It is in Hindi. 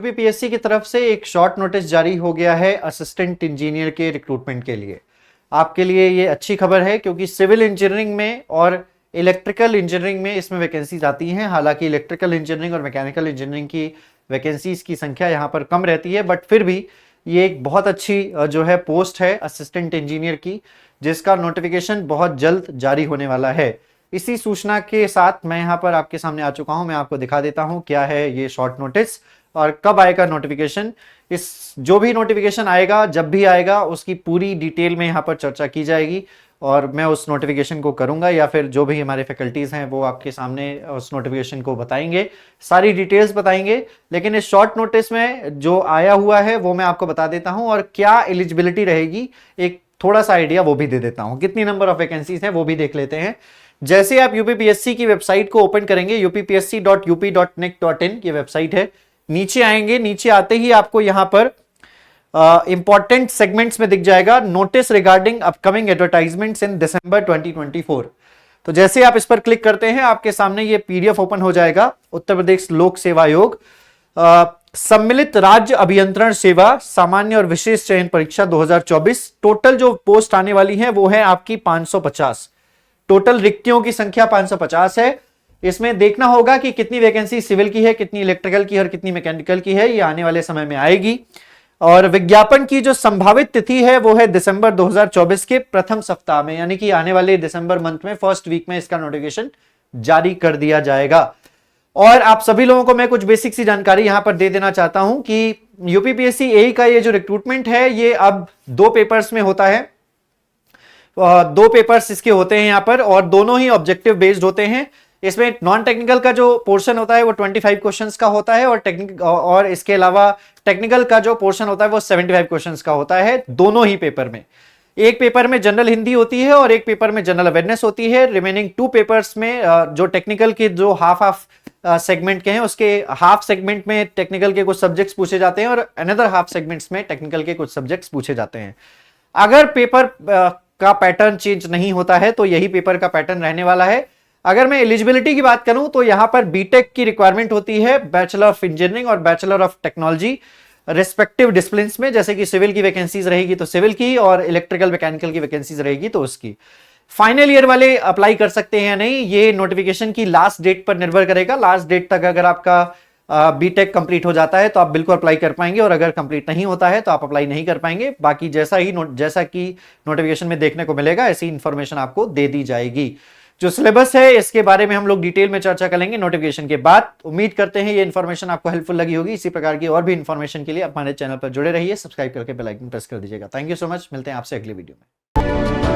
यूपीपीएससी की तरफ से एक शॉर्ट नोटिस जारी हो गया है असिस्टेंट इंजीनियर के रिक्रूटमेंट के लिए। आपके लिए ये अच्छी खबर है क्योंकि सिविल इंजीनियरिंग में और इलेक्ट्रिकल इंजीनियरिंग में इसमें वैकेंसीज आती हैं। हालांकि इलेक्ट्रिकल इंजीनियरिंग और मैकेनिकल इंजीनियरिंग की वैकेंसीज की संख्या यहाँ पर कम रहती है, बट फिर भी ये एक बहुत अच्छी जो है पोस्ट है असिस्टेंट इंजीनियर की, जिसका नोटिफिकेशन बहुत जल्द जारी होने वाला है। इसी सूचना के साथ मैं यहाँ पर आपके सामने आ चुका हूँ। मैं आपको दिखा देता हूँ क्या है ये शॉर्ट नोटिस और कब आएगा नोटिफिकेशन। इस जो भी नोटिफिकेशन आएगा, जब भी आएगा, उसकी पूरी डिटेल में यहाँ पर चर्चा की जाएगी और मैं उस नोटिफिकेशन को करूंगा या फिर जो भी हमारे फैकल्टीज हैं वो आपके सामने उस नोटिफिकेशन को बताएंगे, सारी डिटेल्स बताएंगे। लेकिन इस शॉर्ट नोटिस में जो आया हुआ है वो मैं आपको बता देता हूं और क्या एलिजिबिलिटी रहेगी एक थोड़ा सा आइडिया वो भी दे देता हूं। कितनी नंबर ऑफ वैकेंसीज हैं वो भी देख लेते हैं। जैसे आप यूपीपीएससी की वेबसाइट को ओपन करेंगे, uppsc.up.nic.in ये वेबसाइट है, नीचे आएंगे, नीचे आते ही आपको यहां पर इंपॉर्टेंट सेगमेंट्स में दिख जाएगा नोटिस रिगार्डिंग अपकमिंग एडवर्टाइजमेंट्स इन दिसंबर 2024। तो जैसे आप इस पर क्लिक करते हैं आपके सामने ये पीडीएफ ओपन हो जाएगा। उत्तर प्रदेश लोक सेवा आयोग सम्मिलित राज्य अभियंत्रण सेवा सामान्य और विशेष चयन परीक्षा 2024। टोटल जो पोस्ट आने वाली है वो है आपकी 550। टोटल रिक्तियों की संख्या 550 है। इसमें देखना होगा कि कितनी वैकेंसी सिविल की है, कितनी इलेक्ट्रिकल की है और कितनी मैकेनिकल की है, ये आने वाले समय में आएगी। और विज्ञापन की जो संभावित तिथि है वो है दिसंबर 2024 के प्रथम सप्ताह में, यानी कि आने वाले दिसंबर मंथ में फर्स्ट वीक में इसका नोटिफिकेशन जारी कर दिया जाएगा। और आप सभी लोगों को मैं कुछ बेसिक सी जानकारी यहां पर दे देना चाहता हूं कि यूपीपीएससी एई का ये जो रिक्रूटमेंट है ये अब 2 पेपर्स में होता है। 2 पेपर्स इसके होते हैं यहां पर और दोनों ही ऑब्जेक्टिव बेस्ड होते हैं। इसमें नॉन टेक्निकल का जो पोर्शन होता है वो 25 क्वेश्चंस का होता है और इसके अलावा टेक्निकल का जो पोर्शन होता है वो 75 क्वेश्चंस का होता है दोनों ही पेपर में। एक पेपर में जनरल हिंदी होती है और एक पेपर में जनरल अवेयरनेस होती है। रिमेनिंग 2 पेपर्स में जो टेक्निकल के जो हाफ सेगमेंट के हैं उसके हाफ सेगमेंट में टेक्निकल के कुछ सब्जेक्ट्स पूछे जाते हैं और अनदर हाफ सेगमेंट्स में टेक्निकल के कुछ सब्जेक्ट्स पूछे जाते हैं। अगर पेपर का पैटर्न चेंज नहीं होता है तो यही पेपर का पैटर्न रहने वाला है। अगर मैं एलिजिबिलिटी की बात करूं तो यहां पर बीटेक की रिक्वायरमेंट होती है, बैचलर ऑफ इंजीनियरिंग और bachelor of technology respective disciplines में। जैसे कि सिविल की वैकेंसीज रहेगी तो सिविल की और इलेक्ट्रिकल मैकेनिकल की वैकेंसीज रहेगी तो उसकी। फाइनल ईयर वाले अप्लाई कर सकते हैं या नहीं ये नोटिफिकेशन की लास्ट डेट पर निर्भर करेगा। लास्ट डेट तक अगर आपका बीटेक कंप्लीट हो जाता है तो आप बिल्कुल अप्लाई कर पाएंगे और अगर कंप्लीट नहीं होता है तो आप अप्लाई नहीं कर पाएंगे। बाकी जैसा कि नोटिफिकेशन में देखने को मिलेगा ऐसी इंफॉर्मेशन आपको दे दी जाएगी। जो सिलेबस है इसके बारे में हम लोग डिटेल में चर्चा करेंगे नोटिफिकेशन के बाद। उम्मीद करते हैं ये इन्फॉर्मेशन आपको हेल्पफुल लगी होगी। इसी प्रकार की और भी इन्फॉर्मेशन के लिए आप हमारे चैनल पर जुड़े रहिए, सब्सक्राइब करके बेल आइकन प्रेस कर दीजिएगा। थैंक यू सो मच, मिलते हैं आपसे अगली वीडियो में।